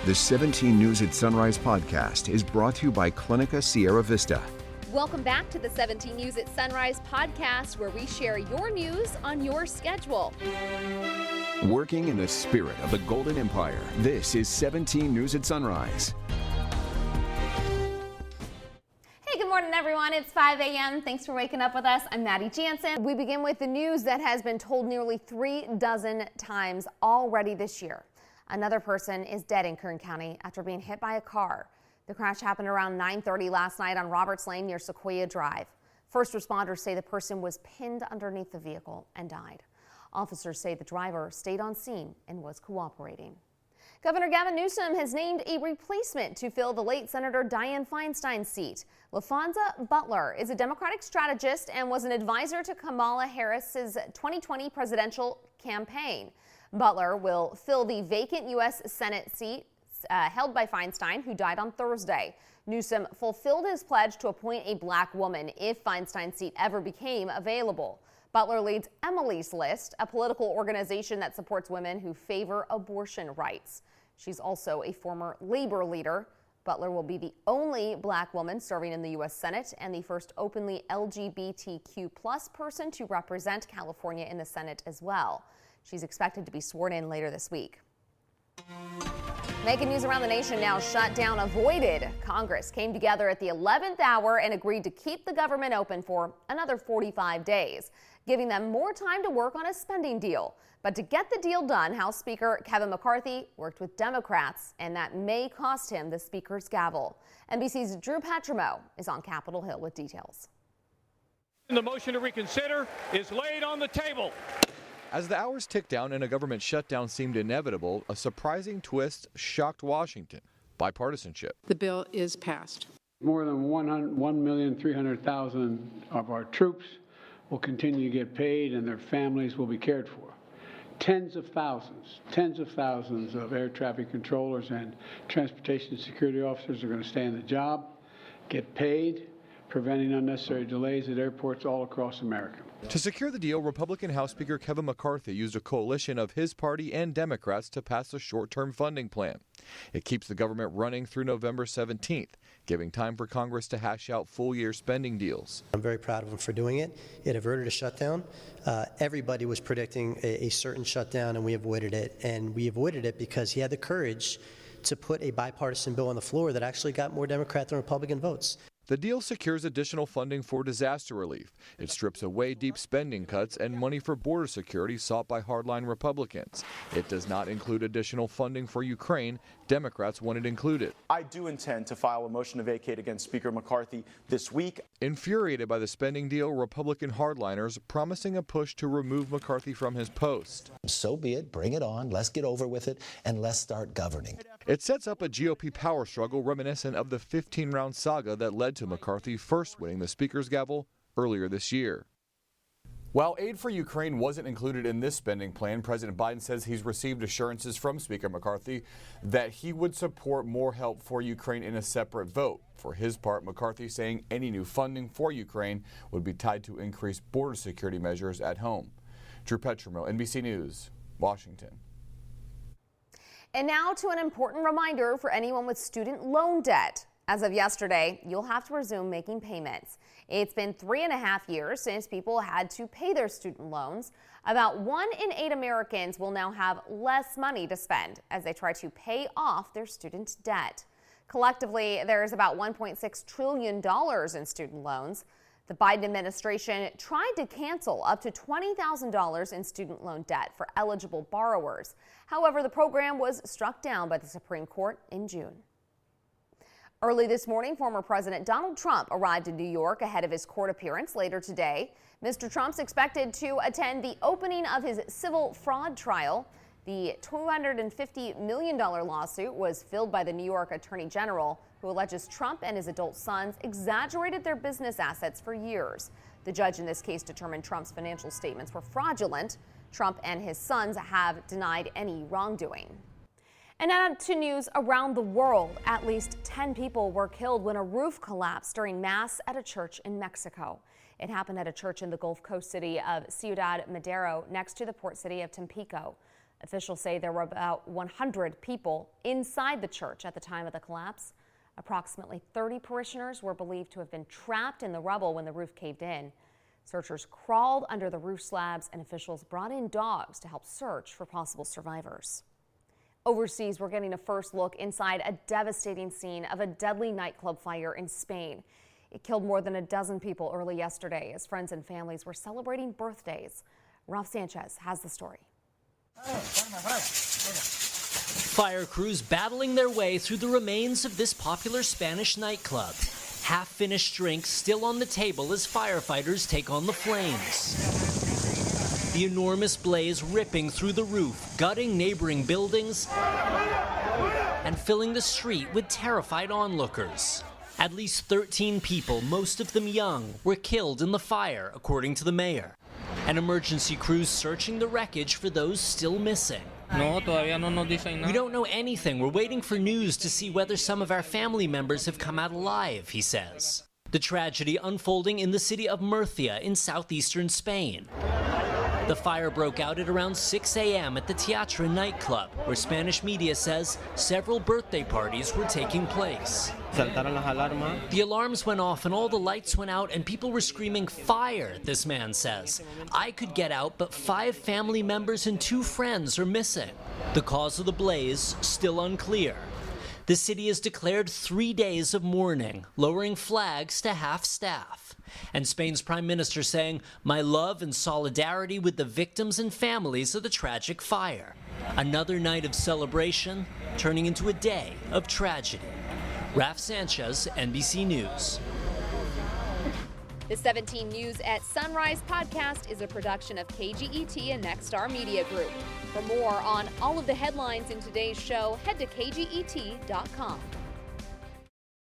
The 17 News at Sunrise podcast is brought to you by Clinica Sierra Vista. Welcome back to the 17 News at Sunrise podcast, where we share your news on your schedule. Working in the spirit of the Golden Empire, this is 17 News at Sunrise. Hey, good morning, everyone. It's 5 a.m. Thanks for waking up with us. I'm Maddie Jansen. We begin with the news that has been told nearly 36 times already this year. Another person is dead in Kern County after being hit by a car. The crash happened around 9:30 last night on Roberts Lane near Sequoia Drive. First responders say the person was pinned underneath the vehicle and died. Officers say the driver stayed on scene and was cooperating. Governor Gavin Newsom has named a replacement to fill the late Senator Dianne Fensetin's seat. LaFonza Butler is a Democratic strategist and was an advisor to Kamala Harris's 2020 presidential campaign. Butler will fill the vacant U.S. Senate seat held by Feinstein, who died on Thursday. Newsom fulfilled his pledge to appoint a black woman if Feinstein's seat ever became available. Butler leads Emily's List, a political organization that supports women who favor abortion rights. She's also a former labor leader. Butler will be the only black woman serving in the U.S. Senate and the first openly LGBTQ+ person to represent California in the Senate as well. She's expected to be sworn in later this week. Making news around the nation now, shutdown avoided. Congress came together at the 11th hour and agreed to keep the government open for another 45 days, giving them more time to work on a spending deal. But to get the deal done, House Speaker Kevin McCarthy worked with Democrats, and that may cost him the Speaker's gavel. NBC's Drew Petrimo is on Capitol Hill with details. The motion to reconsider is laid on the table. As the hours ticked down and a government shutdown seemed inevitable, a surprising twist shocked Washington: bipartisanship. The bill is passed. More than 1,300,000 of our troops will continue to get paid and their families will be cared for. Tens of thousands of air traffic controllers and transportation security officers are going to stay in the job, get paid, preventing unnecessary delays at airports all across America. To secure the deal, Republican House Speaker Kevin McCarthy used a coalition of his party and Democrats to pass a short-term funding plan. It keeps the government running through November 17th, giving time for Congress to hash out full-year spending deals. I'm very proud of him for doing it. It averted a shutdown. Everybody was predicting a certain shutdown, and we avoided it. And we avoided it because he had the courage to put a bipartisan bill on the floor that actually got more Democrat than Republican votes. The deal secures additional funding for disaster relief. It strips away deep spending cuts and money for border security sought by hardline Republicans. It does not include additional funding for Ukraine. Democrats want it included. I do intend to file a motion to vacate against Speaker McCarthy this week. Infuriated by the spending deal, Republican hardliners promising a push to remove McCarthy from his post. So be it. Bring it on. Let's get over with it and let's start governing. It sets up a GOP power struggle reminiscent of the 15-round saga that led to McCarthy first winning the Speaker's gavel earlier this year. While aid for Ukraine wasn't included in this spending plan, President Biden says he's received assurances from Speaker McCarthy that he would support more help for Ukraine in a separate vote. For his part, McCarthy saying any new funding for Ukraine would be tied to increased border security measures at home. Drew Petrimo, NBC News, Washington. And now to an important reminder for anyone with student loan debt. As of yesterday, you'll have to resume making payments. It's been 3.5 years since people had to pay their student loans. About 1 in 8 Americans will now have less money to spend as they try to pay off their student debt. Collectively, there's about $1.6 trillion in student loans. The Biden administration tried to cancel up to $20,000 in student loan debt for eligible borrowers. However, the program was struck down by the Supreme Court in June. Early this morning, former President Donald Trump arrived in New York ahead of his court appearance later today. Mr. Trump's expected to attend the opening of his civil fraud trial. The $250 million lawsuit was filed by the New York Attorney General, who alleges Trump and his adult sons exaggerated their business assets for years. The judge in this case determined Trump's financial statements were fraudulent. Trump and his sons have denied any wrongdoing. And now to news around the world. At least 10 people were killed when a roof collapsed during Mass at a church in Mexico. It happened at a church in the Gulf Coast city of Ciudad Madero, next to the port city of Tampico. Officials say there were about 100 people inside the church at the time of the collapse. Approximately 30 parishioners were believed to have been trapped in the rubble when the roof caved in. Searchers crawled under the roof slabs, and officials brought in dogs to help search for possible survivors. Overseas, we're getting a first look inside a devastating scene of a deadly nightclub fire in Spain. It killed more than a dozen people early yesterday as friends and families were celebrating birthdays. Ralph Sanchez has the story. Fire crews battling their way through the remains of this popular Spanish nightclub. Half-finished drinks still on the table as firefighters take on the flames. The enormous blaze ripping through the roof, gutting neighboring buildings, and filling the street with terrified onlookers. At least 13 people, most of them young, were killed in the fire, according to the mayor. And emergency crews searching the wreckage for those still missing. We don't know anything. We're waiting for news to see whether some of our family members have come out alive, he says. The tragedy unfolding in the city of Murcia in southeastern Spain. The fire broke out at around 6 a.m. at the Teatro nightclub, where Spanish media says several birthday parties were taking place. The alarms went off and all the lights went out and people were screaming fire, this man says. I could get out, but 5 family members and 2 friends are missing. The cause of the blaze still unclear. The city has declared 3 days of mourning, lowering flags to half staff. And Spain's prime minister saying, "My love and solidarity with the victims and families of the tragic fire." Another night of celebration turning into a day of tragedy. Ralph Sanchez, NBC News. The 17 News at Sunrise podcast is a production of KGET and Nexstar Media Group. For more on all of the headlines in today's show, head to kget.com.